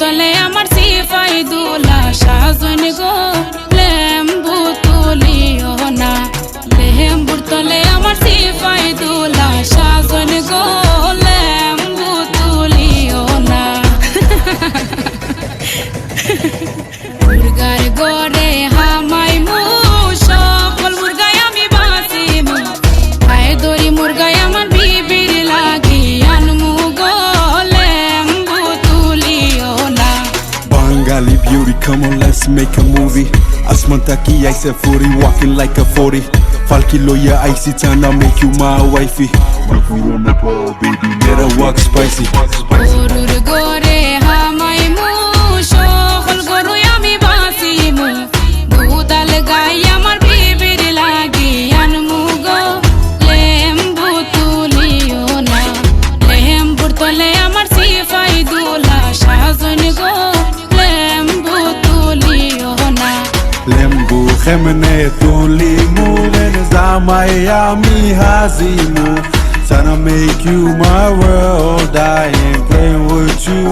তলে আমার সিফাই দুলা সাজন গো লেম্বু তুলিও না লেম্বুর তলে আমার সিফাই দুলা সাজন গো লেম্বু তুলিও না মুরগার গড়ে হামাই মু সকল মুরগায় আমি বাঁচিমু আয় দড়ি মুরগায় আমার বিবির লাগি আনমু গো লেম্বু তুলিও না Bengali beauty, come on, let's make a movie. Asman taki, I said 40, walking like a 40. Falky lawyer, icy tana, make you my wifey. My food on the ball, baby, let her walk spicy. গরুর গড়ে হামাই মু সকল গরুই আমি বাঁচিমু দুধাল গাই আমার বিবির লাগি আনমু গো লেম্বু তুলিও না লেম্বুর তলে আমার সিফাই দুলা সাজন গো লেম্বু তুলিও না Lembu, Gemini, Tuli, moving as Miami Hazimu. Tryna make you my world, I ain't playing with you.